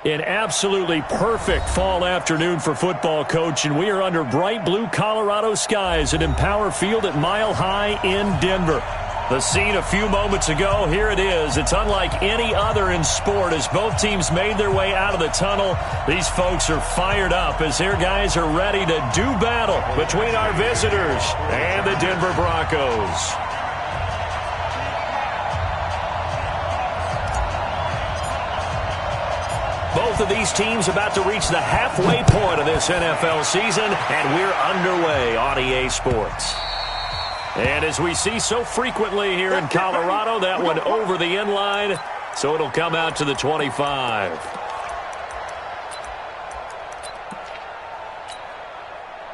An absolutely perfect fall afternoon for football, Coach, and we are under bright blue Colorado skies at Empower Field at Mile High in Denver. The scene a few moments ago, here it is. It's unlike any other in sport as both teams made their way out of the tunnel. These folks are fired up as their guys are ready to do battle between our visitors and the Denver Broncos. Both of these teams about to reach the halfway point of this NFL season, and we're underway on EA Sports. And as we see so frequently here in Colorado, that one over the end line, so it'll come out to the 25.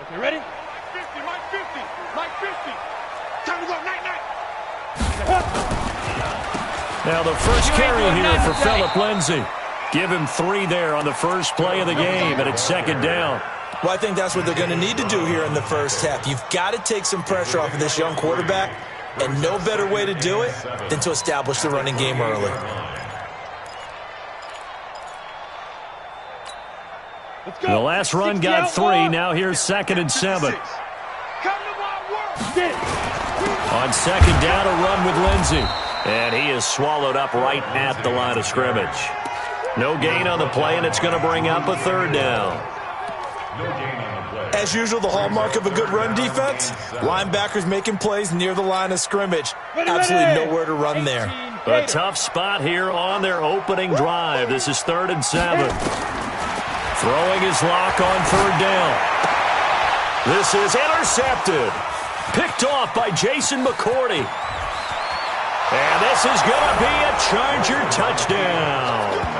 Okay, ready? Mike 50, Mike 50, Mike 50. Time to go, night, night. Now the first carry here for Phillip Lindsay. Give him 3 there on the first play of the game, and it's second down. Well, I think that's what they're going to need to do here in the first half. You've got to take some pressure off of this young quarterback, and no better way to do it than to establish the running game early. The last run got 3. Now here's 2nd and 7. On second down, a run with Lindsay. And he is swallowed up right at the line of scrimmage. No gain on the play, and it's going to bring up a 3rd down. As usual, the hallmark of a good run defense, linebackers making plays near the line of scrimmage. Absolutely nowhere to run there. A tough spot here on their opening drive. This is 3rd and 7. Throwing his lock on 3rd down. This is intercepted. Picked off by Jason McCourty. And this is going to be a Charger touchdown.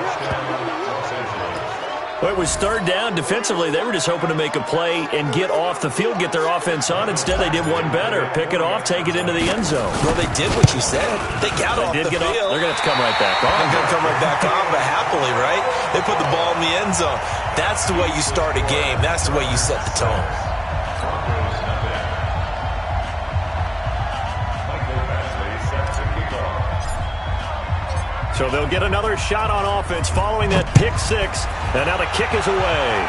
Well, it was 3rd down. Defensively, they were just hoping to make a play and get off the field, get their offense on. Instead, they did one better. Pick it off, take it into the end zone. Well, they did what you said. They got off the field. They're going to have to come right back on. They're going to come right back on, but happily, right? They put the ball in the end zone. That's the way you start a game. That's the way you set the tone. So they'll get another shot on offense following that pick 6. And now the kick is away.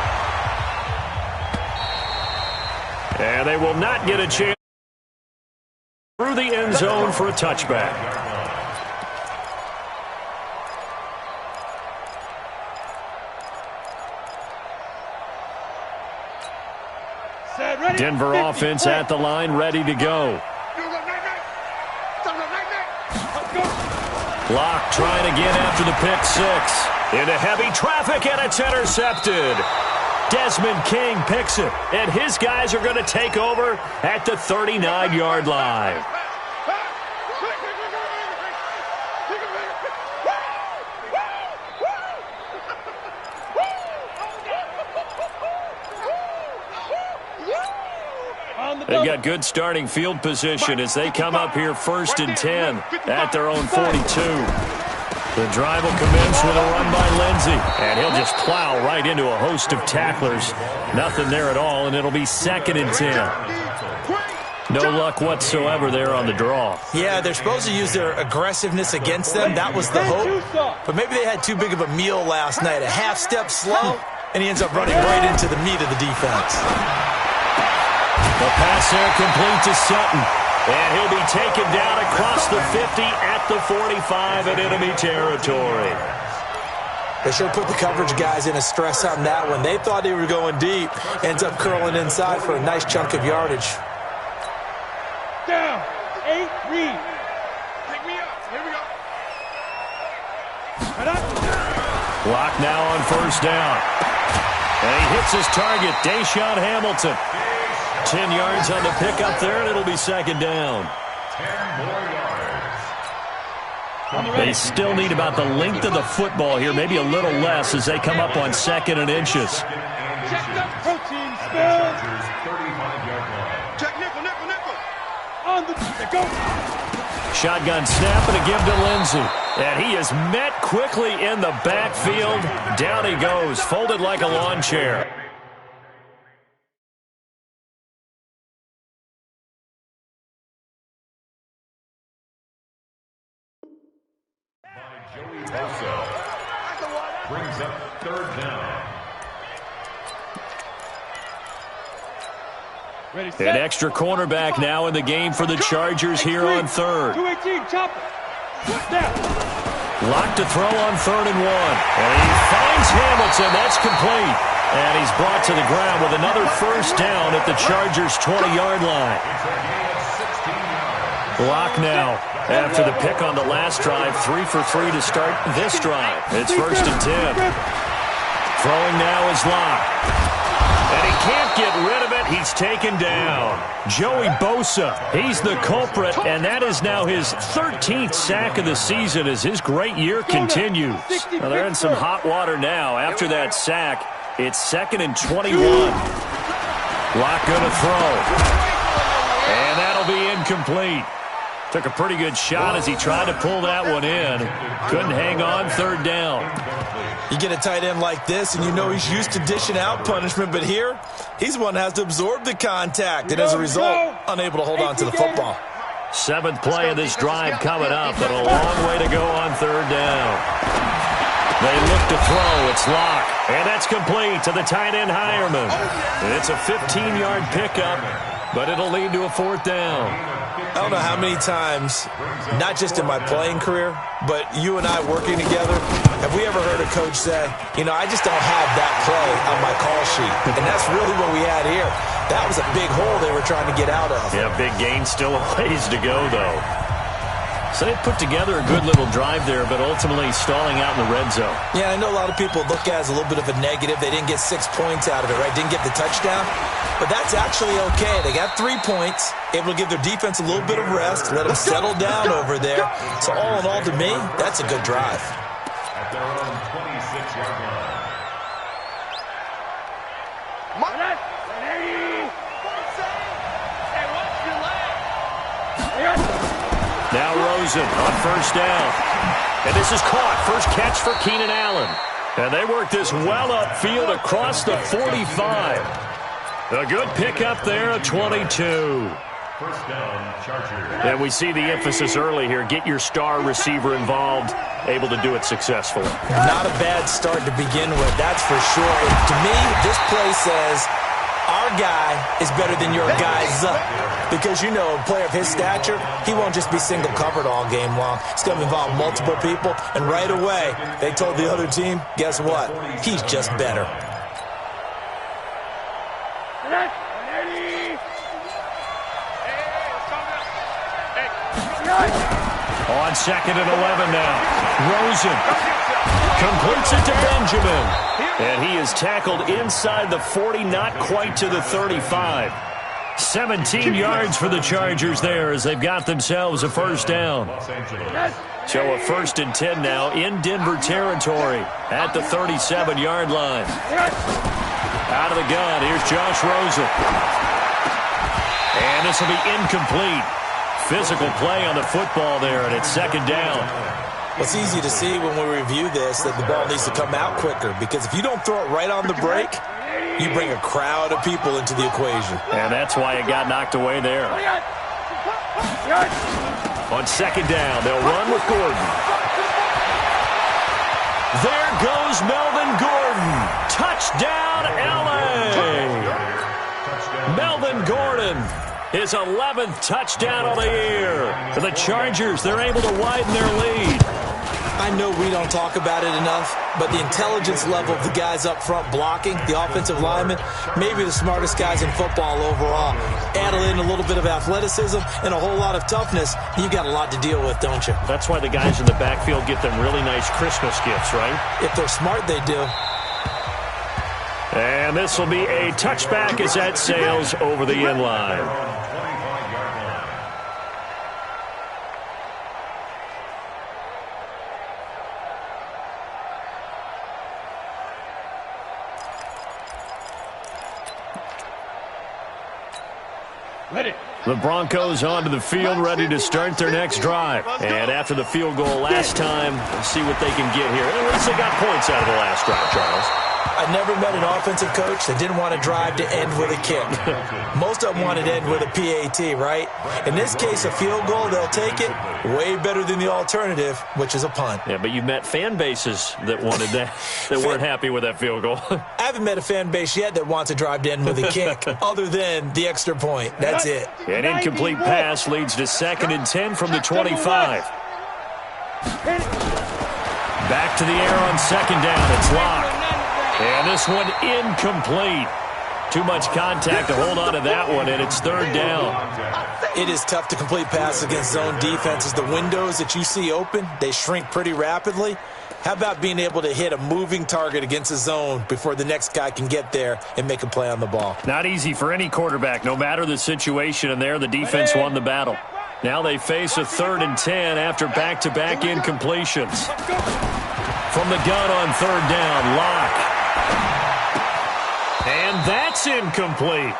And they will not get a chance through the end zone for a touchback. Denver offense at the line, ready to go. Block trying again after the pick 6. Into heavy traffic, and it's intercepted. Desmond King picks it, and his guys are going to take over at the 39-yard line. They've got good starting field position as they come up here 1st and 10 at their own 42. The drive will commence with a run by Lindsay, and he'll just plow right into a host of tacklers. Nothing there at all, and it'll be 2nd and 10. No luck whatsoever there on the draw. Yeah, they're supposed to use their aggressiveness against them. That was the hope. But maybe they had too big of a meal last night. A half step slow, and he ends up running right into the meat of the defense. The pass there complete to Sutton. And he'll be taken down across the 50 at the 45 in enemy territory. They should have put the coverage guys in a stress on that one. They thought they were going deep. Ends up curling inside for a nice chunk of yardage. Down. 8, read. Pick me up. Here we go. Block now on 1st down. And he hits his target, Deshaun Hamilton. 10 yards on the pickup there, and it'll be 2nd down. 10 more yards. They still need about the length of the football here, maybe a little less as they come up on 2nd and inches. Check that protein spill. Check nickel, nickel, nickel. On the go. Shotgun snap and a give to Lindsay. And he is met quickly in the backfield. Down he goes, folded like a lawn chair. brings up third down. An extra cornerback now in the game for the Chargers here on third. 218, chopper. Locked to throw on 3rd and 1. And he finds Hamilton. That's complete. And he's brought to the ground with another first down at the Chargers' 20-yard line. Block now after the pick on the last drive. 3 for 3 to start this drive. It's 1st and 10. Throwing now is Locke. And he can't get rid of it. He's taken down. Joey Bosa, he's the culprit, and that is now his 13th sack of the season as his great year continues. Well, they're in some hot water now. After that sack, it's 2nd and 21. Locke gonna throw. And that'll be incomplete. Took a pretty good shot as he tried to pull that one in. Couldn't hang on, 3rd down. You get a tight end like this, and you know he's used to dishing out punishment, but here, he's the one that has to absorb the contact, and as a result, unable to hold on to the football. 7th play of this drive coming up, but a long way to go on 3rd down. They look to throw. It's Locke, and that's complete to the tight end Hireman. It's a 15-yard pickup, but it'll lead to a 4th down. I don't know how many times, not just in my playing career, but you and I working together, have we ever heard a coach say, you know, I just don't have that play on my call sheet. And that's really what we had here. That was a big hole they were trying to get out of. Yeah, big gain, still a ways to go, though. So they put together a good little drive there, but ultimately stalling out in the red zone. Yeah, I know a lot of people look at it as a little bit of a negative. They didn't get 6 points out of it, right? Didn't get the touchdown. But that's actually okay. They got 3 points, able to give their defense a little bit of rest, let them settle down over there. So all in all, to me, that's a good drive. At their own 26-yard line. Now Rosen on 1st down. And this is caught. First catch for Keenan Allen. And they work this well upfield across the 45. A good pickup there at 22. First down, Chargers. And we see the emphasis early here. Get your star receiver involved. Able to do it successfully. Not a bad start to begin with, that's for sure. And to me, this play says our guy is better than your guy's up. Because, you know, a player of his stature, he won't just be single covered all game long. It's going to involve multiple people. And right away, they told the other team, guess what? He's just better. On 2nd and 11 now. Rosen completes it to Benjamin. And he is tackled inside the 40, not quite to the 35. 17 yards for the Chargers there as they've got themselves a first down. So a 1st and 10 now in Denver territory at the 37-yard line. Out of the gun, here's Josh Rosen. And this will be incomplete. Physical play on the football there, and it's 2nd down. Well, it's easy to see when we review this that the ball needs to come out quicker, because if you don't throw it right on the break, you bring a crowd of people into the equation. And that's why it got knocked away there. On 2nd down, they'll run with Gordon. There goes Melvin Gordon. Touchdown, L.A. Melvin Gordon. His 11th touchdown of the year. For the Chargers, they're able to widen their lead. I know we don't talk about it enough, but the intelligence level of the guys up front blocking, the offensive linemen, maybe the smartest guys in football overall. Add in a little bit of athleticism and a whole lot of toughness, you've got a lot to deal with, don't you? That's why the guys in the backfield get them really nice Christmas gifts, right? If they're smart, they do. And this will be a touchback as that sails over the end line. The Broncos onto the field, ready to start their next drive. And after the field goal last time, let's see what they can get here. At least they got points out of the last drive, Charles. I never met an offensive coach that didn't want to drive to end with a kick. Most of them wanted to end with a PAT, right? In this case, a field goal, they'll take it. Way better than the alternative, which is a punt. Yeah, but you've met fan bases that wanted that, that weren't happy with that field goal. I haven't met a fan base yet that wants to drive to end with a kick, other than the extra point. That's it. An incomplete pass leads to 2nd and 10 from the 25. Back to the air on 2nd down. It's Locke. And this one incomplete. Too much contact to hold on to that one, and it's 3rd down. It is tough to complete passes against zone defenses. The windows that you see open, they shrink pretty rapidly. How about being able to hit a moving target against a zone before the next guy can get there and make a play on the ball? Not easy for any quarterback, no matter the situation, and there the defense won the battle. Now they face a 3rd and 10 after back-to-back incompletions. From the gun on 3rd down, Locke. And that's incomplete.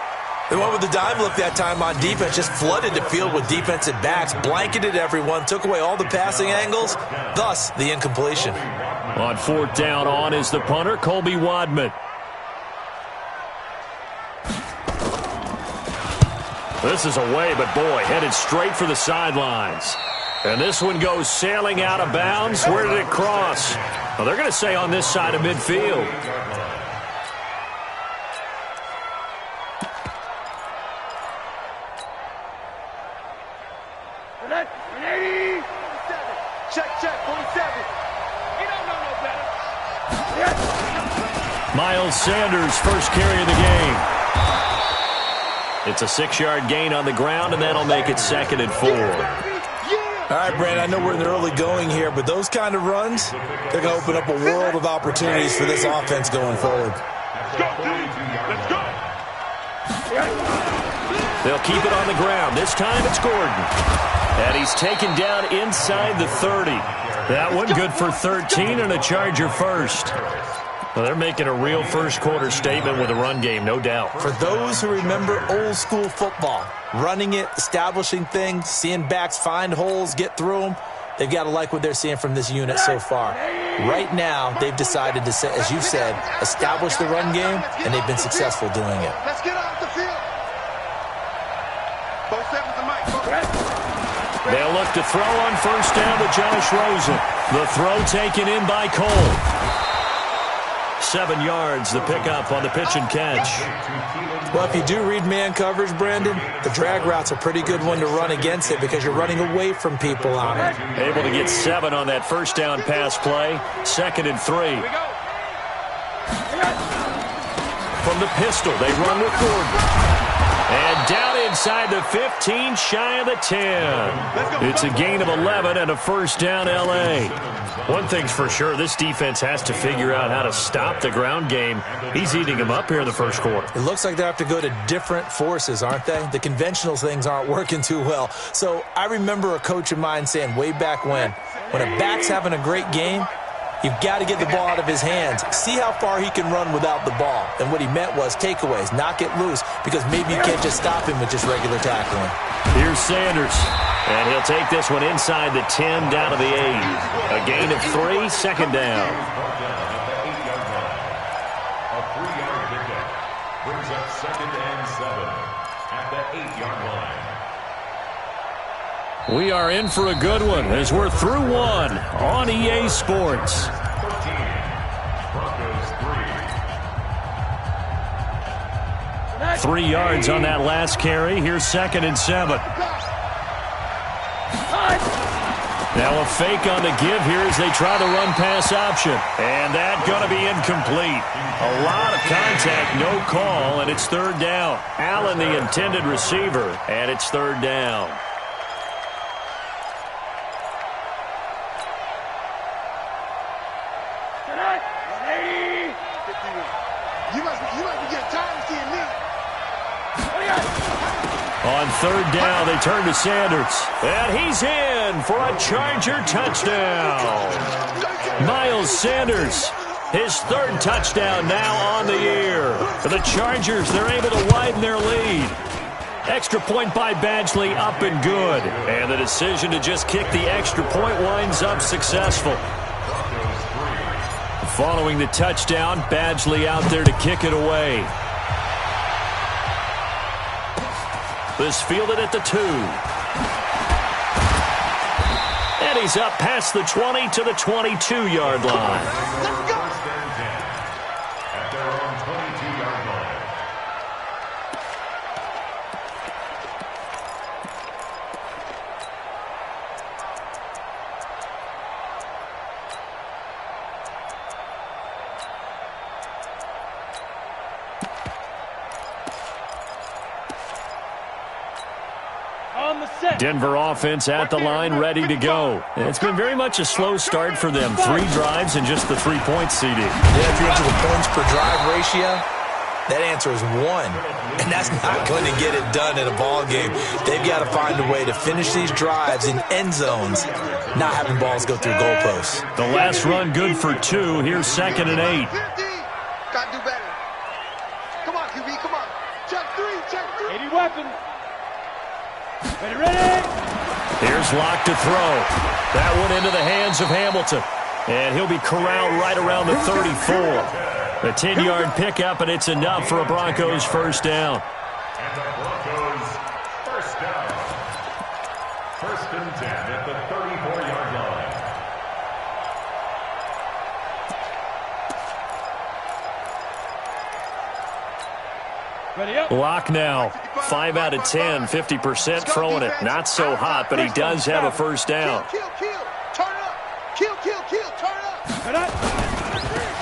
The one with the dime look that time on defense just flooded the field with defensive backs, blanketed everyone, took away all the passing angles, thus the incompletion. On 4th down, on is the punter, Colby Wadman. This is away, but boy, headed straight for the sidelines. And this one goes sailing out of bounds. Where did it cross? Well, they're going to say on this side of midfield. Check, 47. You don't know no better. Miles Sanders, first carry of the game. It's a 6-yard gain on the ground, and that'll make it 2nd and 4. All right, Brandon, I know we're in the early going here, but those kind of runs, they're going to open up a world of opportunities for this offense going forward. Let's go. They'll keep it on the ground. This time it's Gordon. And he's taken down inside the 30. That one good for 13 and a Charger first. Well, they're making a real first-quarter statement with a run game, no doubt. For those who remember old-school football, running it, establishing things, seeing backs find holes, get through them, they've got to like what they're seeing from this unit so far. Right now, they've decided to, as you said, establish the run game, and they've been successful doing it. Let's get off the field. Both sevens to Mike. They'll look to throw on 1st down to Josh Rosen. The throw taken in by Cole. 7 yards, the pickup on the pitch and catch. Well, if you do read man coverage, Brandon, the drag route's a pretty good one to run against it because you're running away from people on it. Able to get 7 on that 1st down pass play. 2nd and 3. From the pistol, they run with Gordon. And down inside the 15, shy of the 10. It's a gain of 11 and a 1st down L.A. One thing's for sure, this defense has to figure out how to stop the ground game. He's eating them up here in the 1st quarter. It looks like they have to go to different forces, aren't they? The conventional things aren't working too well. So I remember a coach of mine saying way back when a back's having a great game, you've got to get the ball out of his hands. See how far he can run without the ball. And what he meant was takeaways, knock it loose, because maybe you can't just stop him with just regular tackling. Here's Sanders. And he'll take this one inside the 10 down to the 8. A gain of 3, 2nd down. A 3-yard pickup brings up 2nd and 7 at the 8-yard line. We are in for a good one as we're through one on EA Sports. 13, Broncos 3. 3 yards on that last carry. Here's 2nd and 7. Now a fake on the give here as they try the run-pass option. And that's going to be incomplete. A lot of contact, no call, and it's 3rd down. Allen, the intended receiver, and it's 3rd down. You must be getting tired of seeing me. On 3rd down, they turn to Sanders. And he's in for a Charger touchdown. Miles Sanders, his 3rd touchdown now on the year. For the Chargers, they're able to widen their lead. Extra point by Badgley, up and good. And the decision to just kick the extra point winds up successful. Following the touchdown, Badgley out there to kick it away. This fielded at the 2. And he's up past the 20 to the 22-yard line. Let's go. At their own 22-yard line. Denver offense at the line, ready to go. It's been very much a slow start for them. 3 drives and just the 3 points, CD. Yeah, if you're into the points per drive ratio, that answer is 1. And that's not going to get it done in a ball game. They've got to find a way to finish these drives in end zones, not having balls go through goalposts. The last run good for 2. Here's 2nd and 8. Gotta do better. Come on, QB, come on. Check 3, check 3. 80 weapon. Ready. Here's Locke to throw. That one into the hands of Hamilton. And he'll be corralled right around the 34. A 10-yard pickup, and it's enough for a Broncos first down. And the Broncos first down. 1st and 10 at the 34-yard line. Locke now, 5 out of 10, 50% throwing it. Not so hot, but he does have a first down. Kill. Turn up. Kill. Turn up.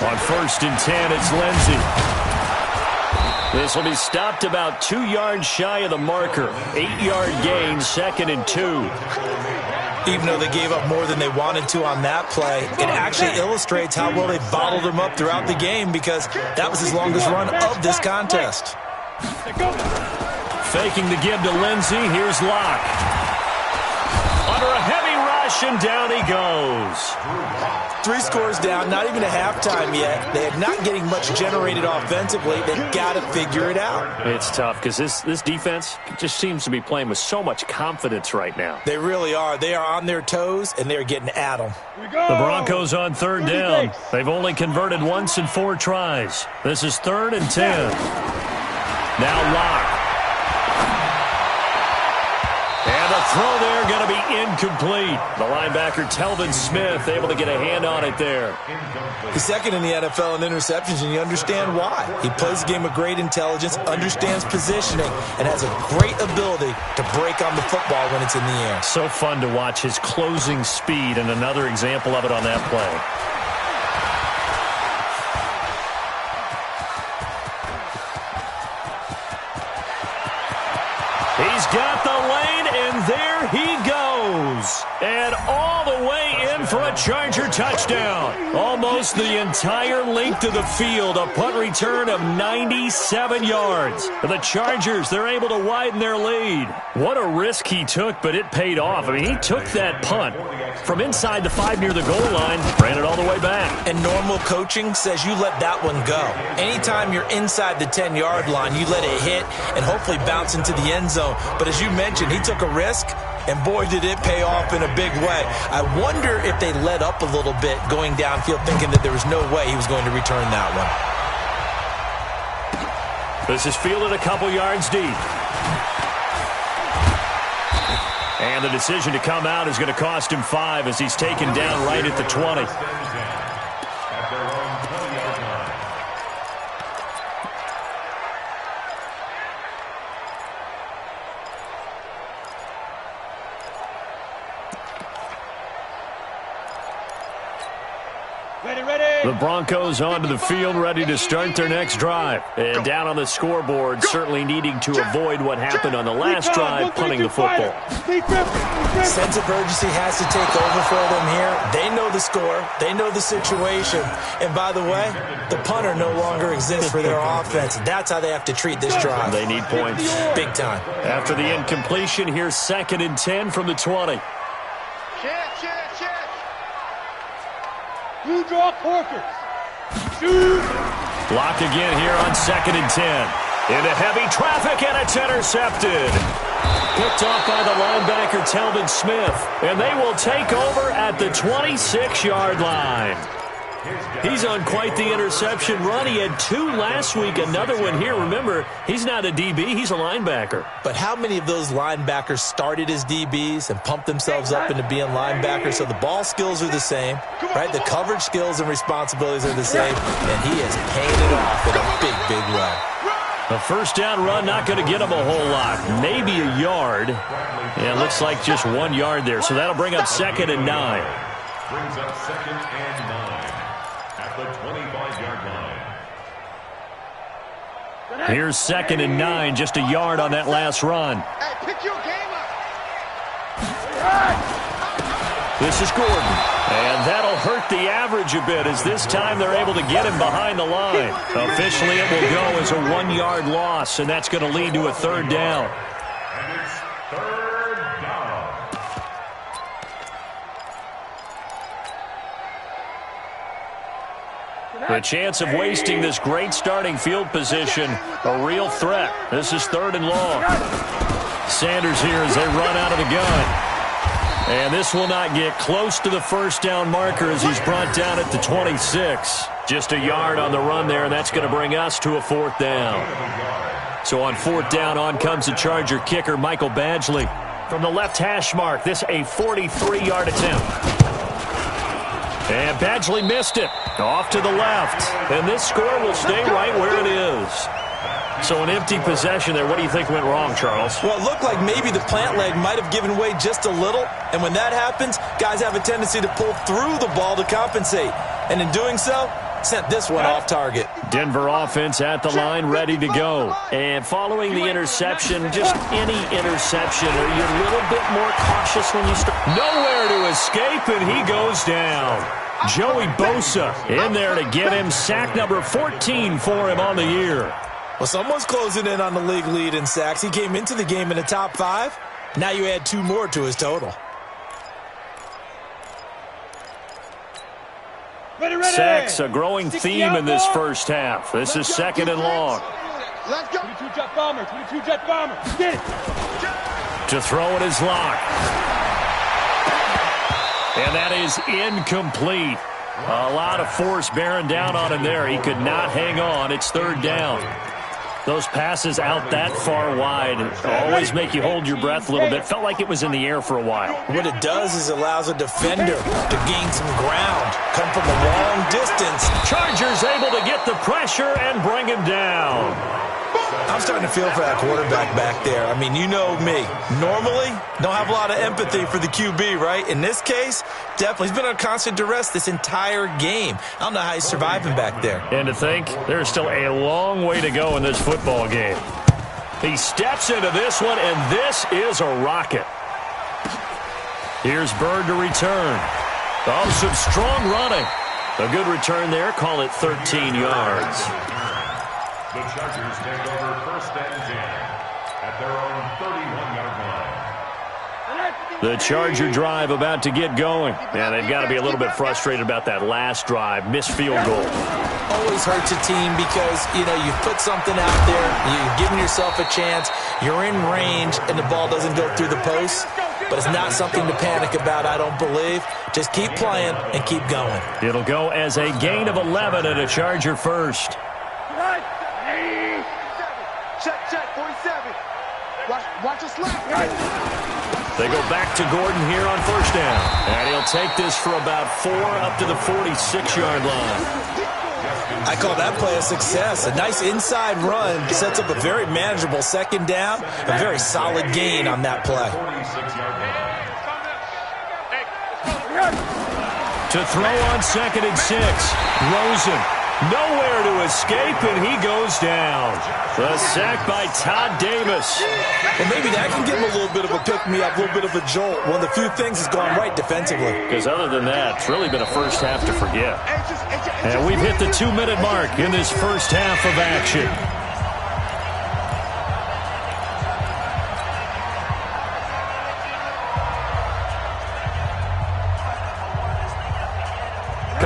On 1st and 10, it's Lindsey. This will be stopped about 2 yards shy of the marker. 8-yard gain, 2nd and 2. Even though they gave up more than they wanted to on that play, it actually illustrates how well they bottled him up throughout the game because that was his longest run of this contest. Faking the give to Lindsey. Here's Locke. Under a heavy rush, and down he goes. 3 scores down, not even a halftime yet. They are not getting much generated offensively. They've got to figure it out. It's tough because this defense just seems to be playing with so much confidence right now. They really are. They are on their toes, and they're getting at them. The Broncos on 3rd down. They've only converted once in 4 tries. This is 3rd and 10. Now Locke. And the throw there going to be incomplete. The linebacker, Telvin Smith, able to get a hand on it there. He's 2nd in the NFL in interceptions, and you understand why. He plays a game of great intelligence, understands positioning, and has a great ability to break on the football when it's in the air. So fun to watch his closing speed, and another example of it on that play. He's got the lane, and there he goes. And all the way in for a Charger touchdown. Almost the entire length of the field. A punt return of 97 yards. The Chargers, they're able to widen their lead. What a risk he took, but it paid off. I mean, he took that punt from inside the 5 near the goal line, ran it all the way back. And normal coaching says you let that one go. Anytime you're inside the 10-yard line, you let it hit and hopefully bounce into the end zone. But as you mentioned, he took a risk, and boy, did it pay off in a big way. I wonder if they let up a little bit going downfield, thinking that there was no way he was going to return that one. This is fielded a couple yards deep. And the decision to come out is going to cost him 5 as he's taken down right at the 20. The Broncos onto the field, ready to start their next drive. And down on the scoreboard, certainly needing to avoid what happened on the last drive, punting the football. Sense of urgency has to take over for them here. They know the score. They know the situation. And by the way, the punter no longer exists for their offense. That's how they have to treat this drive. They need points. Big time. After the incompletion, here's 2nd and 10 from the 20. You draw Corkers. Shoot. Blocked again here on 2nd and 10. Into heavy traffic, and it's intercepted. Picked off by the linebacker, Telvin Smith. And they will take over at the 26-yard line. He's on quite the interception run. He had 2 last week, another one here. Remember, he's not a DB, he's a linebacker. But how many of those linebackers started as DBs and pumped themselves up into being linebackers? So the ball skills are the same, right? The coverage skills and responsibilities are the same, and he is paying it off in a big, big way. A first down run, not going to get him a whole lot. Maybe a yard. Yeah, it looks like just 1 yard there. So that'll bring up 2nd and 9. Brings up 2nd and 9 at the 25-yard line. Here's 2nd and 9, just a yard on that last run. Hey, pick your game up. This is Gordon. And that'll hurt the average a bit as this time they're able to get him behind the line. Officially, it will go as a 1-yard loss, and that's going to lead to a 3rd down. And it's 3rd down. The chance of wasting this great starting field position, a real threat. This is 3rd and long. Sanders here as they run out of the gun. And this will not get close to the first down marker as he's brought down at the 26. Just a yard on the run there, and that's going to bring us to a 4th down. So on 4th down, on comes the Charger kicker, Michael Badgley. From the left hash mark, this a 43-yard attempt. And Badgley missed it. Off to the left. And this score will stay right where it is. So an empty possession there. What do you think went wrong, Charles? Well, it looked like maybe the plant leg might have given way just a little. And when that happens, guys have a tendency to pull through the ball to compensate. And in doing so, sent this one off target. Denver offense at the line, ready to go. And following the interception, just any interception, are you a little bit more cautious when you start? Nowhere to escape, and he goes down. Joey Bosa in there to get him sack number 14 for him on the year. Well, someone's closing in on the league lead in sacks. He came into the game in the top 5. Now you add 2 more to his total. Sacks, a growing theme in this first half. This is 2nd and long. Let's go. 22 jet bomber. 22 jet bomber. Get it. To throw it is locked. And that is incomplete. A lot of force bearing down on him there. He could not hang on. It's 3rd down. Those passes out that far wide always make you hold your breath a little bit. Felt like it was in the air for a while. What it does is it allows a defender to gain some ground, come from a long distance. Chargers able to get the pressure and bring him down. I'm starting to feel for that quarterback back there. I mean, you know me. Normally, don't have a lot of empathy for the QB, right? In this case, definitely. He's been under constant duress this entire game. I don't know how he's surviving back there. And to think, there's still a long way to go in this football game. He steps into this one, and this is a rocket. Here's Bird to return. Oh, some strong running. A good return there. Call it 13 yards. The Chargers take over 1st and 10 at their own 31-yard line. The Charger drive about to get going. And they've got to be a little bit frustrated about that last drive. Missed field goal. Always hurts a team because, you know, you've put something out there, you've given yourself a chance, you're in range, and the ball doesn't go through the posts. But it's not something to panic about, I don't believe. Just keep playing and keep going. It'll go as a gain of 11 and a Charger first. Check, 47. Watch us slap. They go back to Gordon here on 1st down. And he'll take this for about 4 up to the 46-yard line. I call that play a success. A nice inside run sets up a very manageable 2nd down. A very solid gain on that play. To throw on 2nd and 6. Rosen. Nowhere to escape, and he goes down. The sack by Todd Davis. Well, maybe that can give him a little bit of a pick-me-up, a little bit of a jolt. One of the few things that's gone right defensively. Because other than that, it's really been a first half to forget. And we've hit the 2-minute mark in this first half of action.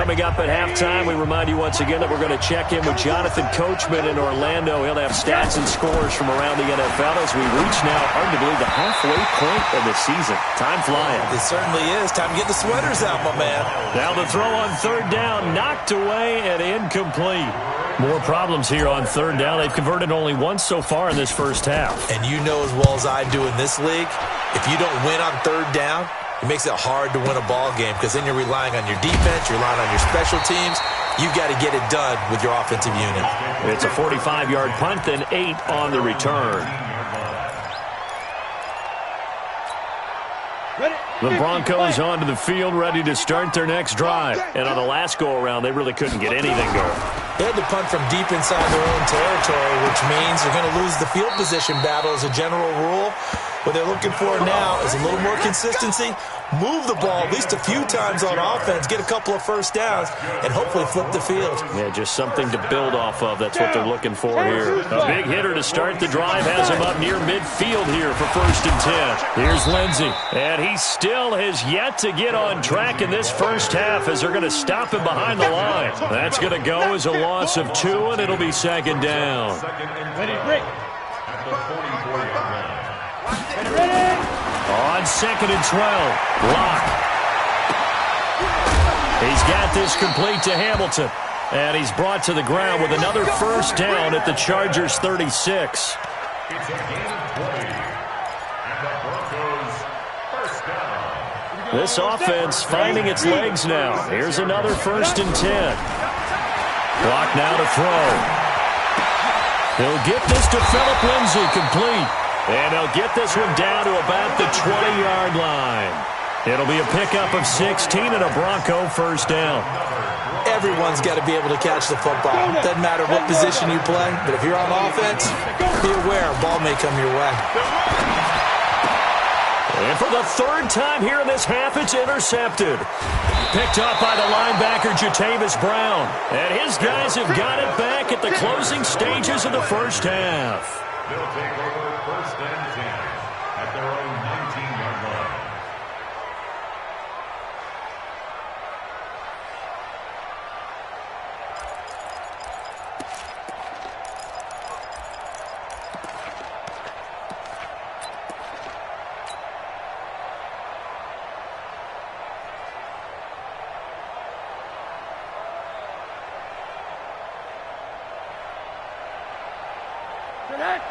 Coming up at halftime, we remind you once again that we're going to check in with Jonathan Coachman in Orlando. He'll have stats and scores from around the NFL as we reach now, hard to believe, the halfway point of the season. Time flying. It certainly is. Time to get the sweaters out, my man. Now the throw on third down, knocked away and incomplete. More problems here on third down. They've converted only once so far in this first half. And you know as well as I do in this league, if you don't win on third down, it makes it hard to win a ball game because then you're relying on your defense, you're relying on your special teams. You've got to get it done with your offensive unit. It's a 45-yard punt, then 8 on the return. The Broncos onto the field, ready to start their next drive. And on the last go-around, they really couldn't get anything going. They had to punt from deep inside their own territory, which means they're going to lose the field position battle as a general rule. What they're looking for now is a little more consistency, move the ball at least a few times on offense, get a couple of first downs, and hopefully flip the field. Yeah, just something to build off of. That's what they're looking for here. A big hitter to start the drive has him up near midfield here for 1st and 10. Here's Lindsey, and he still has yet to get on track in this first half as they're going to stop him behind the line. That's going to go as a loss of 2, and it'll be 2nd down. Ready, break. At the 44-yard line. On 2nd and 12, Locke. He's got this complete to Hamilton, and he's brought to the ground with another first down at the Chargers' 36. It's a gain of 20. And the Broncos first down. This offense finding its legs now. Here's another 1st and 10. Clock now to throw. He'll get this to Phillip Lindsay complete. And they'll get this one down to about the 20-yard line. It'll be a pickup of 16 and a Bronco first down. Everyone's got to be able to catch the football. Doesn't matter what position you play, but if you're on offense, be aware a ball may come your way. And for the 3rd time here in this half, it's intercepted. Picked up by the linebacker, Jatavis Brown. And his guys have got it back at the closing stages of the first half. They'll take over 1st and 10 at their own 19-yard line.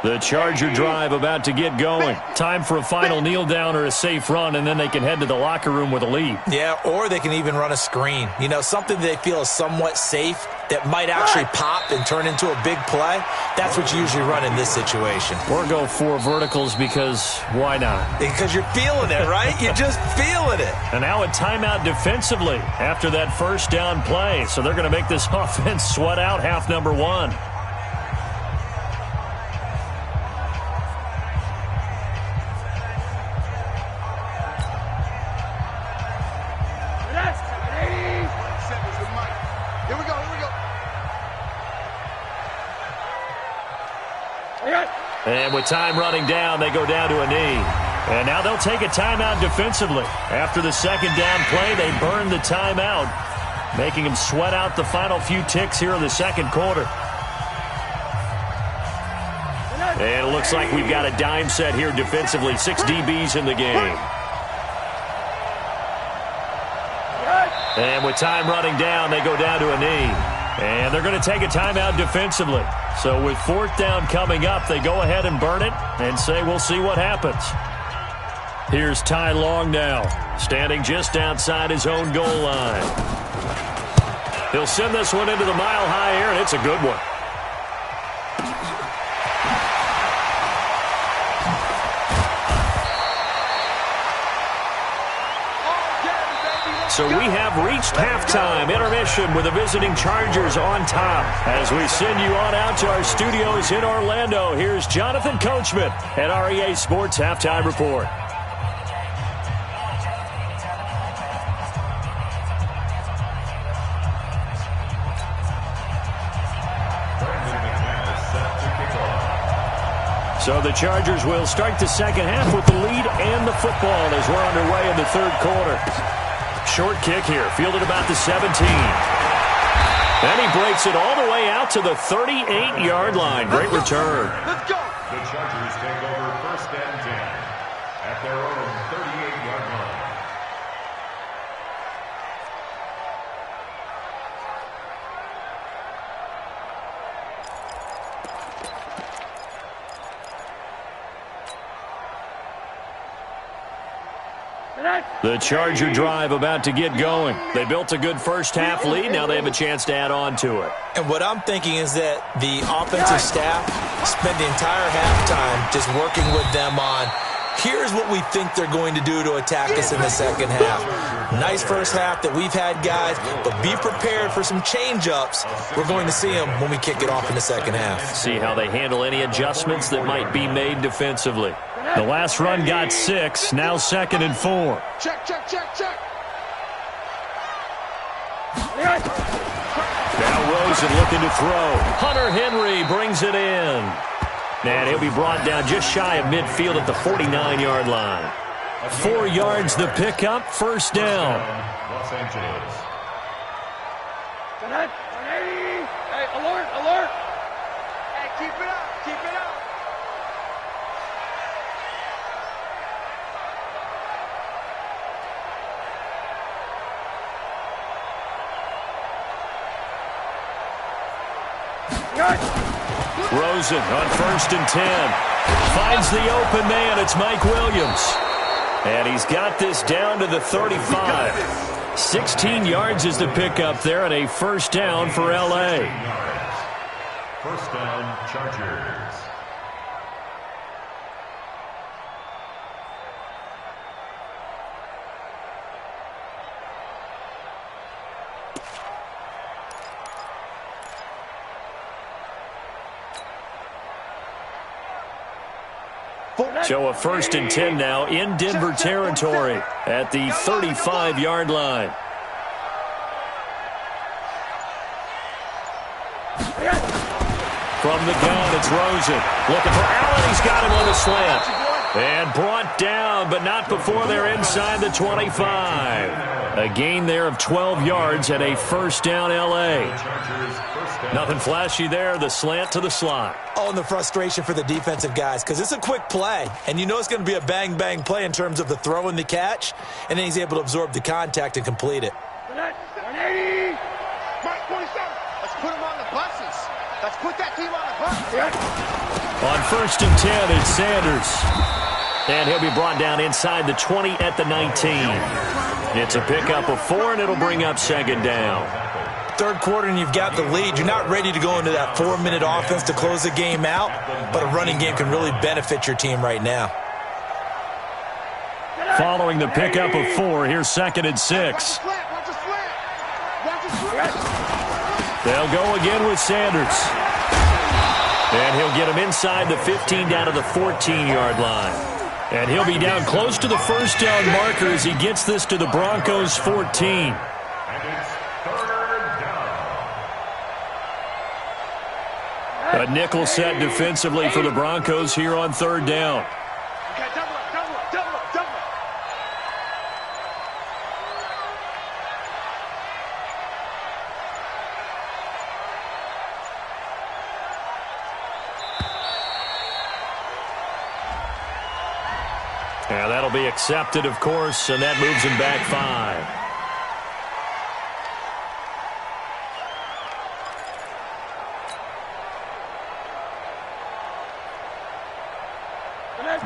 The Charger drive about to get going. Time for a final kneel down or a safe run, and then they can head to the locker room with a lead. Yeah, or they can even run a screen. You know, something they feel is somewhat safe that might actually pop and turn into a big play. That's what you usually run in this situation. Or go 4 verticals because why not? Because you're feeling it, right? You're just feeling it. And now a timeout defensively after that first down play. So they're going to make this offense sweat out half number 1. And with time running down, they go down to a knee. And now they'll take a timeout defensively. After the 2nd down play, they burn the timeout, making them sweat out the final few ticks here in the 2nd quarter. And it looks like we've got a dime set here defensively. 6 DBs in the game. And with time running down, they go down to a knee. And they're going to take a timeout defensively. So with 4th down coming up, they go ahead and burn it and say we'll see what happens. Here's Ty Long now, standing just outside his own goal line. He'll send this one into the mile-high air, and it's a good one. So we have reached halftime, intermission with the visiting Chargers on top. As we send you on out to our studios in Orlando, here's Jonathan Coachman at REA Sports Halftime Report. So the Chargers will start the second half with the lead and the football as we're underway in the third quarter. Short kick here, fielded about the 17. And he breaks it all the way out to the 38-yard line. Great return. Let's go. The Chargers take over 1st and 10 at their own 38-yard line. The Charger drive about to get going. They built a good first-half lead. Now they have a chance to add on to it. And what I'm thinking is that the offensive staff spent the entire halftime just working with them on, here's what we think they're going to do to attack us in the second half. Nice first half that we've had, guys, but be prepared for some change-ups. We're going to see them when we kick it off in the second half. See how they handle any adjustments that might be made defensively. The last run got 6, now 2nd and 4. Check, check, check, check. Now Rosen looking to throw. Hunter Henry brings it in. And he'll be brought down just shy of midfield at the 49-yard line. 4 yards the pickup, first down. Los Angeles. Hey, alert, alert. Hey, keep it up, keep it up. Rosen on 1st and 10. Finds the open man. It's Mike Williams. And he's got this down to the 35. 16 yards is the pickup there, and a first down for L.A. First down, Chargers. So a 1st and 10 now in Denver territory at the 35-yard line. From the gun, it's Rosen. Looking for Allen. He's got him on the slant. And brought down, but not before they're inside the 25. A gain there of 12 yards and a first down L.A. Nothing flashy there. The slant to the slot. Oh, and the frustration for the defensive guys, because it's a quick play, and you know it's going to be a bang-bang play in terms of the throw and the catch, and then he's able to absorb the contact and complete it. 180. Mark 27. Let's put him on the buses. Let's put that team on the bus. On 1st and 10, it's Sanders. And he'll be brought down inside the 20 at the 19. It's a pickup of 4, and it'll bring up 2nd down. Third quarter and you've got the lead. You're not ready to go into that 4-minute offense to close the game out, but a running game can really benefit your team right now. Following the pickup of 4, here's 2nd and 6. They'll go again with Sanders. And he'll get him inside the 15 down to the 14-yard line. And he'll be down close to the first down marker as he gets this to the Broncos' 14. A nickel set defensively for the Broncos here on 3rd down. Okay, double up, double up, double up, double up. Yeah, that'll be accepted, of course, and that moves him back 5.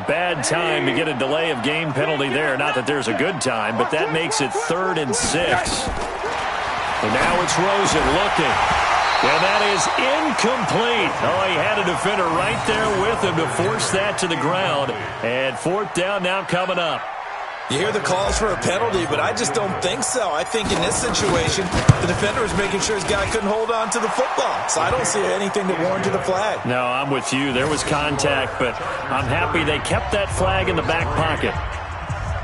Bad time to get a delay of game penalty there. Not that there's a good time, but that makes it 3rd and 6. And now it's Rosen looking. And that is incomplete. Oh, he had a defender right there with him to force that to the ground. And 4th down now coming up. You hear the calls for a penalty, but I just don't think so. I think in this situation, the defender was making sure his guy couldn't hold on to the football. So I don't see anything that warranted a flag. No, I'm with you. There was contact, but I'm happy they kept that flag in the back pocket.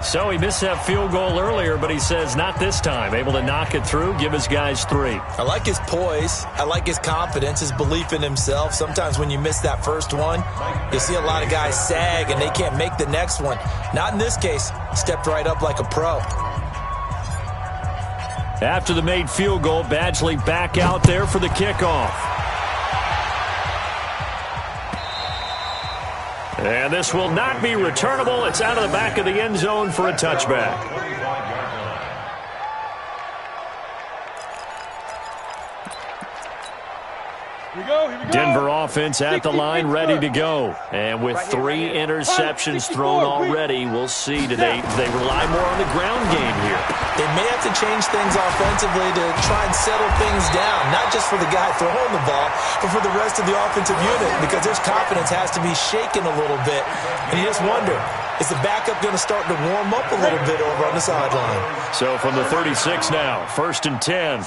So he missed that field goal earlier, but he says not this time. Able to knock it through, give his guys 3. I like his poise. I like his confidence, his belief in himself. Sometimes when you miss that first one, you see a lot of guys sag and they can't make the next one. Not in this case. Stepped right up like a pro. After the made field goal, Badgley back out there for the kickoff. And this will not be returnable. It's out of the back of the end zone for a touchback. Denver offense at the line, ready to go. And with 3 interceptions thrown already, we'll see. Do they rely more on the ground game here? They may have to change things offensively to try and settle things down, not just for the guy throwing the ball, but for the rest of the offensive unit, because their confidence has to be shaken a little bit. And you just wonder, is the backup going to start to warm up a little bit over on the sideline? So from the 36 now, 1st and 10.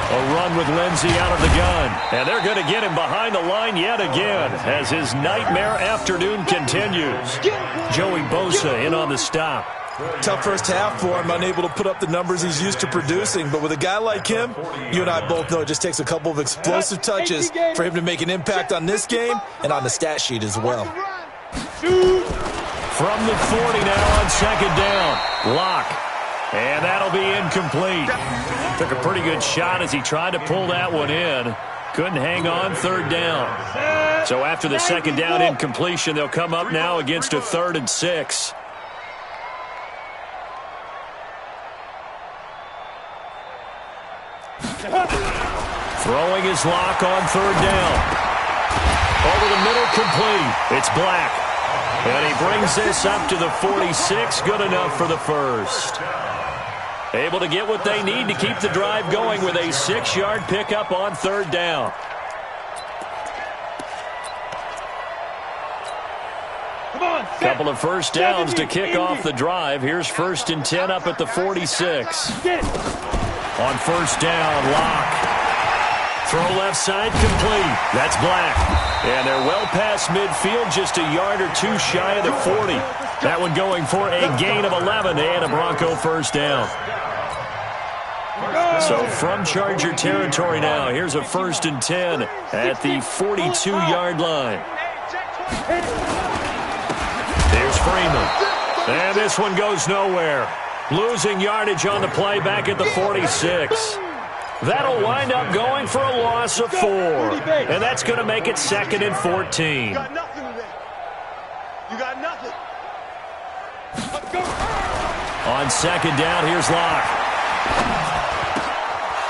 A run with Lindsey out of the gun. And they're going to get him behind the line yet again as his nightmare afternoon continues. Joey Bosa in on the stop. Tough first half for him, unable to put up the numbers he's used to producing. But with a guy like him, you and I both know it just takes a couple of explosive touches for him to make an impact on this game and on the stat sheet as well. From the 40 now on 2nd down. Lock. And that'll be incomplete. Took a pretty good shot as he tried to pull that one in. Couldn't hang on 3rd down. So after the 2nd down incompletion, they'll come up now against a 3rd and 6. Throwing his Lock on 3rd down. Over the middle, complete. It's Black. And he brings this up to the 46. Good enough for the first. Able to get what they need to keep the drive going with a 6-yard pickup on 3rd down. Couple of first downs to kick off the drive. Here's 1st and 10 up at the 46. On 1st down, Lock. Throw left side, complete. That's Black. And they're well past midfield, just a yard or 2 shy of the 40. That one going for a gain of 11 and a Bronco 1st down. So from Charger territory now, here's a 1st and 10 at the 42-yard line. There's Freeman. And this one goes nowhere. Losing yardage on the play back at the 46. That'll wind up going for a loss of 4. And that's going to make it 2nd and 14. You got nothing today. You got nothing. On 2nd down, here's Lock.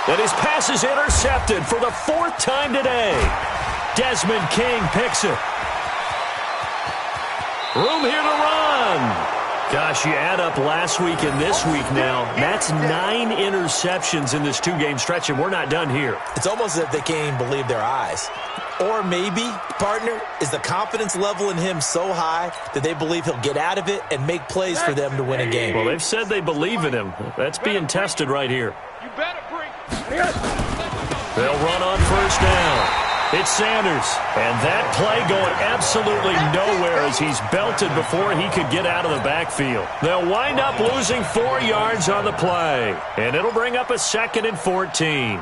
And his pass is intercepted for the 4th time today. Desmond King picks it. Room here to run. Gosh, you add up last week and this week now, that's 9 interceptions in this 2-game stretch, and we're not done here. It's almost as if they can't even believe their eyes. Or maybe, partner, is the confidence level in him so high that they believe he'll get out of it and make plays for them to win a game. Well, they've said they believe in him. That's being tested right here. You better bring. They'll run on 1st down. It's Sanders, and that play going absolutely nowhere as he's belted before he could get out of the backfield. They'll wind up losing 4 yards on the play, and it'll bring up a 2nd and 14.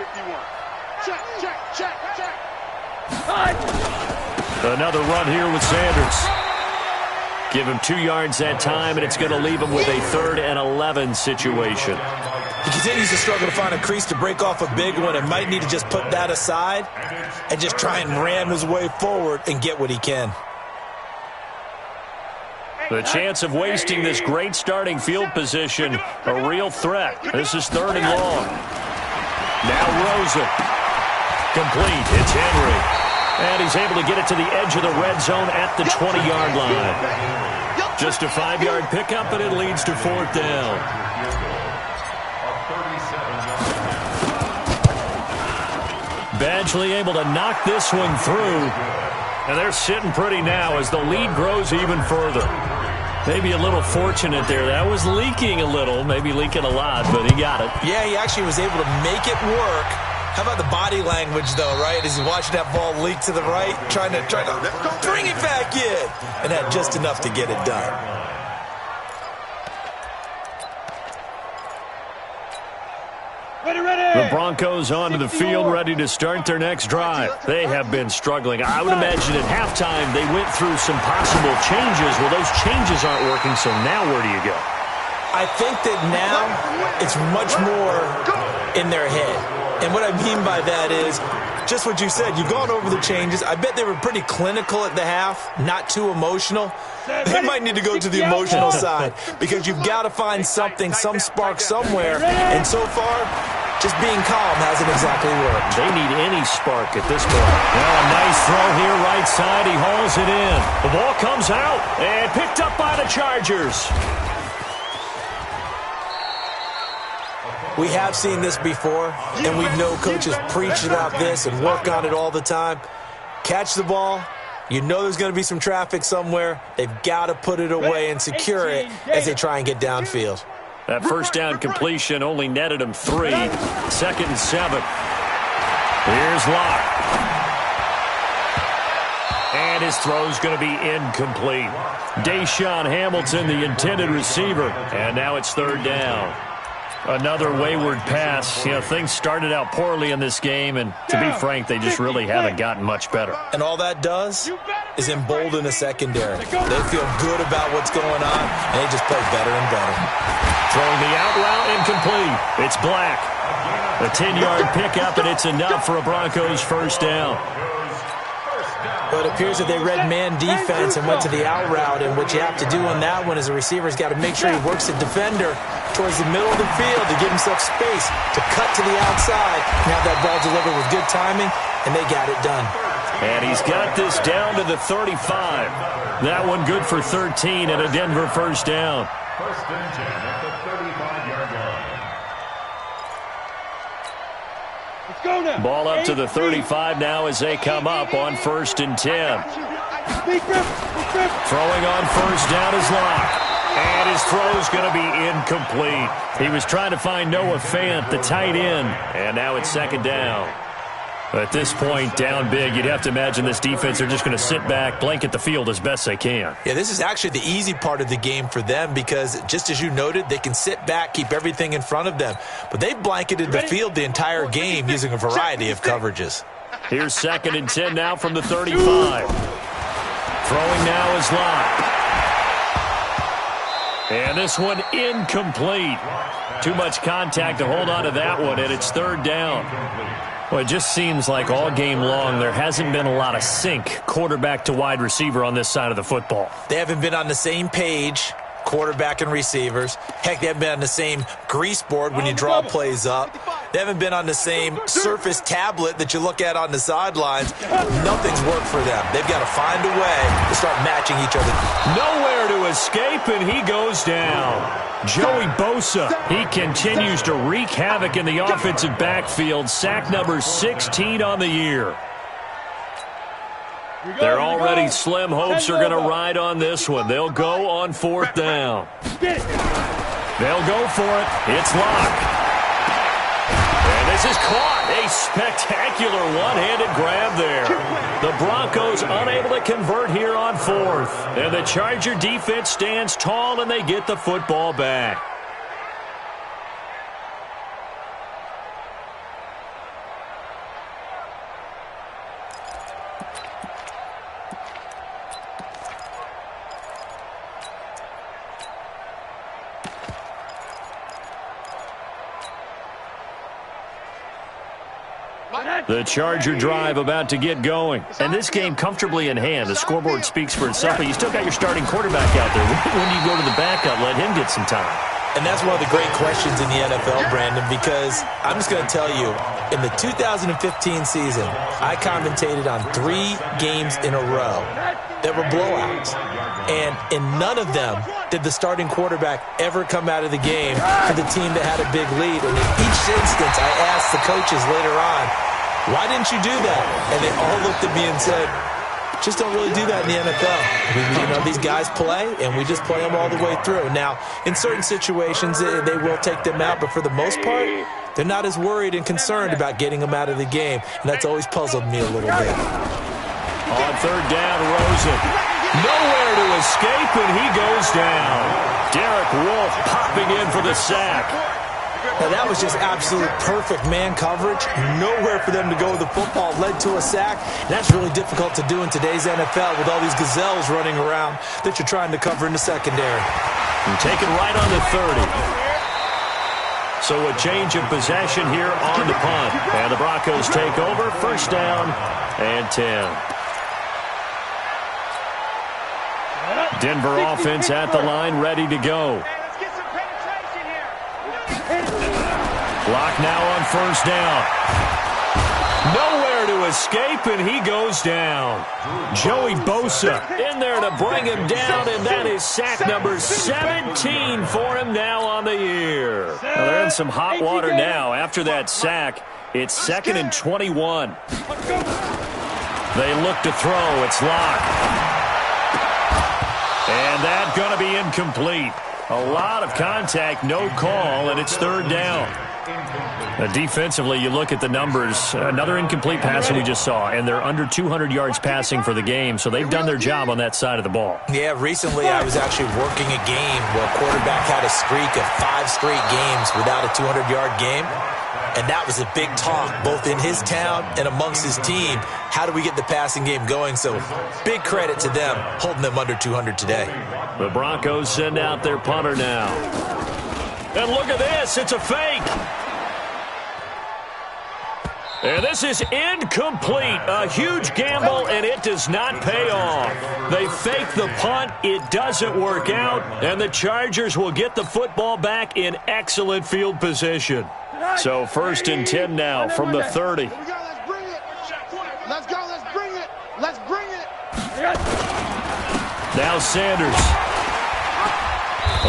51. Check. Another run here with Sanders. Give him 2 yards that time, and it's going to leave him with a 3rd and 11 situation. He continues to struggle to find a crease to break off a big one and might need to just put that aside and just try and ram his way forward and get what he can. The chance of wasting this great starting field position, a real threat. This is 3rd and long. Now Rosen. Complete. It's Henry. And he's able to get it to the edge of the red zone at the 20-yard line. Just a 5-yard pickup, and it leads to 4th down. Badgley able to knock this one through. And they're sitting pretty now as the lead grows even further. Maybe a little fortunate there. That was leaking a little, maybe leaking a lot, but he got it. Yeah, he actually was able to make it work. How about the body language, though, right? As he's watching that ball leak to the right, trying to bring it back in. And had just enough to get it done. The Broncos onto the field, ready to start their next drive. They have been struggling. I would imagine at halftime they went through some possible changes. Well, those changes aren't working, so now where do you go? I think that now it's much more in their head. And what I mean by that is just what you said. You've gone over the changes. I bet they were pretty clinical at the half, not too emotional. They might need to go to the emotional side because you've got to find something, some spark somewhere. And so far, just being calm hasn't exactly worked. They need any spark at this point. Well, a nice throw here, right side. He hauls it in. The ball comes out and picked up by the Chargers. We have seen this before, and we know coaches preach about this and work on it all the time. Catch the ball. You know there's going to be some traffic somewhere. They've got to put it away and secure it as they try and get downfield. That first down completion only netted him 3. 2nd and 7. Here's Locke. And his throw's going to be incomplete. Deshaun Hamilton, the intended receiver. And now it's 3rd down. Another wayward pass. You know, things started out poorly in this game, and to be frank, they just really haven't gotten much better. And all that does is embolden the secondary. They feel good about what's going on, and they just play better and better. Throwing the out route incomplete. It's Black. A 10-yard pickup, and it's enough for a Broncos first down. But it appears that they read man defense and went to the out route, and what you have to do on that one is a receiver's got to make sure he works the defender towards the middle of the field to give himself space to cut to the outside and have that ball delivered with good timing, and they got it done. And he's got this down to the 35. That one good for 13 and a Denver first down. 1st and 10 at the 35-yard line. Ball up to the 35 now as they come up on 1st and 10. Throwing on first down is Locke. And his throw's going to be incomplete. He was trying to find Noah Fant, the tight end. And now it's 2nd down. At this point, down big, you'd have to imagine this defense are just going to sit back, blanket the field as best they can. Yeah, this is actually the easy part of the game for them because, just as you noted, they can sit back, keep everything in front of them. But they blanketed the field the entire game using a variety of coverages. Here's 2nd and 10 now from the 35. Throwing now is Locke. And this one incomplete. Too much contact to hold on to that one, and it's 3rd down. Well, it just seems like all game long there hasn't been a lot of sync quarterback to wide receiver on this side of the football. They haven't been on the same page, quarterback and receivers. Heck, they haven't been on the same grease board when you draw plays up. They haven't been on the same surface tablet that you look at on the sidelines. Nothing's worked for them. They've got to find a way to start matching each other. Nowhere to escape, and he goes down. Joey Bosa, he continues to wreak havoc in the offensive backfield. Sack number 16 on the year. Their already slim hopes are going to ride on this one. They'll go on 4th down. They'll go for it. It's Locke. And this is caught. A spectacular one-handed grab there. The Broncos unable to convert here on 4th. And the Charger defense stands tall and they get the football back. The Charger drive about to get going. And this game comfortably in hand. The scoreboard speaks for itself, but you still got your starting quarterback out there. When do you go to the backup, let him get some time? And that's one of the great questions in the NFL, Brandon, because I'm just going to tell you, in the 2015 season, I commentated on 3 games in a row that were blowouts. And in none of them did the starting quarterback ever come out of the game for the team that had a big lead. And in each instance, I asked the coaches later on, why didn't you do that? And they all looked at me and said, just don't really do that in the NFL. These guys play, and we just play them all the way through. Now, in certain situations, they will take them out, but for the most part, they're not as worried and concerned about getting them out of the game, and that's always puzzled me a little bit. On 3rd down, Rosen. Nowhere to escape, and he goes down. Derek Wolfe popping in for the sack. Now, that was just absolute perfect man coverage. Nowhere for them to go with the football. Led to a sack. And that's really difficult to do in today's NFL with all these gazelles running around that you're trying to cover in the secondary. And take it right on the 30. So a change of possession here on the punt. And the Broncos take over. First down and 10. Denver offense at the line, ready to go. Clock now on first down. Nowhere to escape, and he goes down. Joey Bosa in there to bring him down, and that is sack number 17 for him now on the year. Well, they're in some hot water now. After that sack, it's 2nd and 21. They look to throw. It's Locke. And that's going to be incomplete. A lot of contact, no call, and it's third down. Defensively, you look at the numbers. Another incomplete pass that we just saw, and they're under 200 yards passing for the game, so they've done their job on that side of the ball. Yeah, recently I was actually working a game where a quarterback had a streak of 5 straight games without a 200-yard game, and that was a big talk, both in his town and amongst his team. How do we get the passing game going? So big credit to them, holding them under 200 today. The Broncos send out their punter now. And look at this, it's a fake. And this is incomplete. A huge gamble, and it does not pay off. They fake the punt. It doesn't work out, and the Chargers will get the football back in excellent field position. So 1st and 10 now from the 30. Let's bring it. Let's go. Let's bring it. Let's bring it. Now Sanders.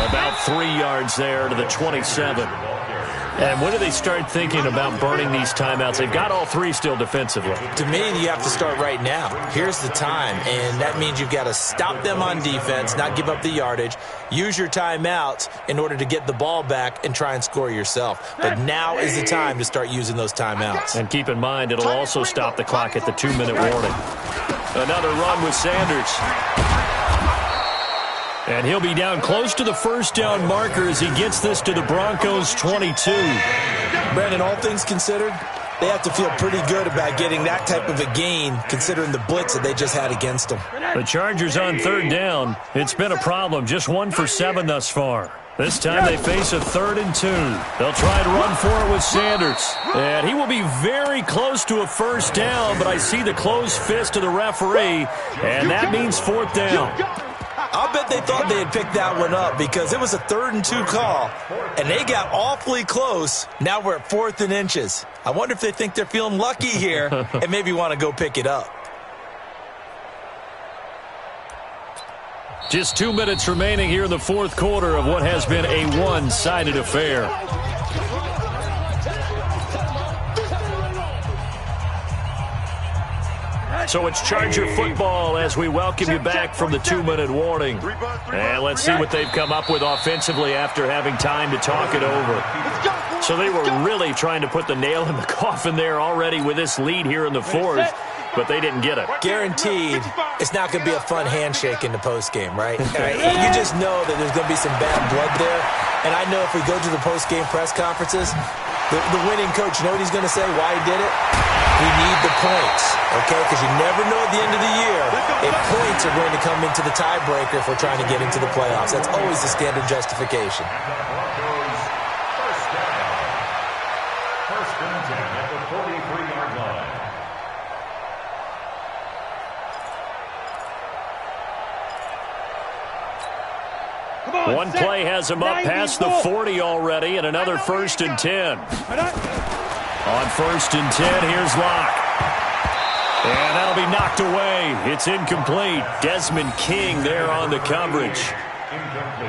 About 3 yards there to the 27. And when do they start thinking about burning these timeouts? They've got all 3 still defensively. To me, you have to start right now. Here's the time, and that means you've got to stop them on defense, not give up the yardage, use your timeouts in order to get the ball back and try and score yourself. But now is the time to start using those timeouts. And keep in mind, it'll also stop the clock at the 2-minute warning. Another run with Sanders. And he'll be down close to the first down marker as he gets this to the Broncos' 22. Brandon, all things considered, they have to feel pretty good about getting that type of a gain considering the blitz that they just had against them. The Chargers on third down. It's been a problem. Just 1 for 7 thus far. This time they face a 3rd and 2. They'll try to run for it with Sanders. And he will be very close to a first down, but I see the closed fist of the referee, and that means 4th down. I'll bet they thought they had picked that one up because it was a 3rd and 2 call, and they got awfully close. Now we're at 4th and inches. I wonder if they think they're feeling lucky here and maybe want to go pick it up. Just 2 minutes remaining here in the 4th quarter of what has been a one-sided affair. So it's Charger football as we welcome you back from the 2-minute warning. And let's see what they've come up with offensively after having time to talk it over. So they were really trying to put the nail in the coffin there already with this lead here in the 4th, but they didn't get it. Guaranteed it's not going to be a fun handshake in the postgame, right? You just know that there's going to be some bad blood there. And I know if we go to the postgame press conferences, the winning coach, you know what he's going to say, why he did it? We need the points, okay? Because you never know at the end of the year if points are going to come into the tiebreaker if we're trying to get into the playoffs. That's always the standard justification. First and 10 at the 43-yard line. One play has him up past the 40 already, and another 1st and 10. On 1st and 10, here's Locke. And that'll be knocked away. It's incomplete. Desmond King there on the coverage.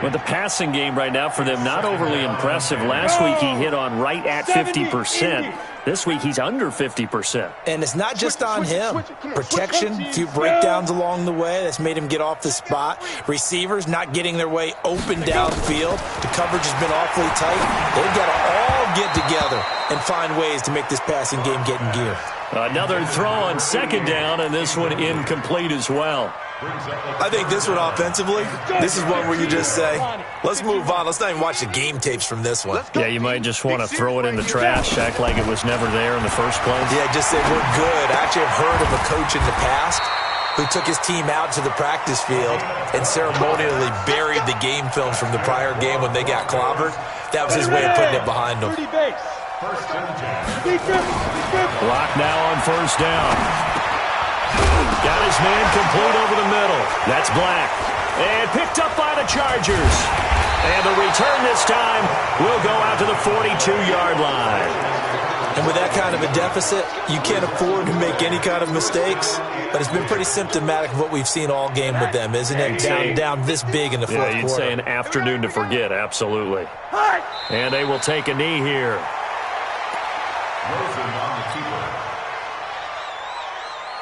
But the passing game right now for them, not overly impressive. Last week he hit on right at 50%. This week he's under 50%. And it's not just on him. Protection, a few breakdowns along the way. That's made him get off the spot. Receivers not getting their way open downfield. The coverage has been awfully tight. They've got to all get together and find ways to make this passing game get in gear. Another throw on 2nd down, and this one incomplete as well. I think this one offensively, this is one where you just say, let's move on. Let's not even watch the game tapes from this one. Yeah, you might just want to throw it in the trash, act like it was never there in the first place. Yeah, just say we're good. I actually have heard of a coach in the past who took his team out to the practice field and ceremonially buried the game film from the prior game when they got clobbered. That was his way of putting it behind them. Block now on first down. Got his man complete over the middle. That's Black. And picked up by the Chargers. And the return this time will go out to the 42-yard line. And with that kind of a deficit, you can't afford to make any kind of mistakes. But it's been pretty symptomatic of what we've seen all game with them, isn't it? Down this big in the fourth quarter. Yeah, you'd say an afternoon to forget, absolutely. And they will take a knee here. Rosen on the keeper.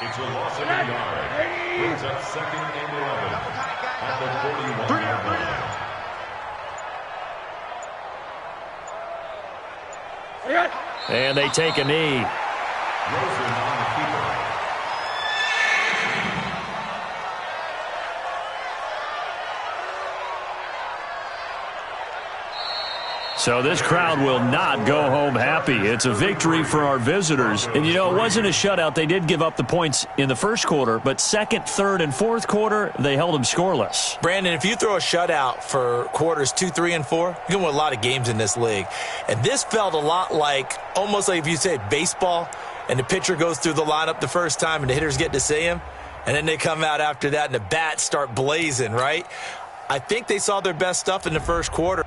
It's a loss of a yard. Brings up 2nd and 11 at the 41-yard line. And they take a knee. Rosen on the keeper. So this crowd will not go home happy. It's a victory for our visitors. And, you know, it wasn't a shutout. They did give up the points in the first quarter, but second, third, and fourth quarter, they held them scoreless. Brandon, if you throw a shutout for quarters 2, 3, and 4, you can win a lot of games in this league. And this felt a lot like, almost like if you say baseball, and the pitcher goes through the lineup the first time and the hitters get to see him, and then they come out after that and the bats start blazing, right? I think they saw their best stuff in the first quarter.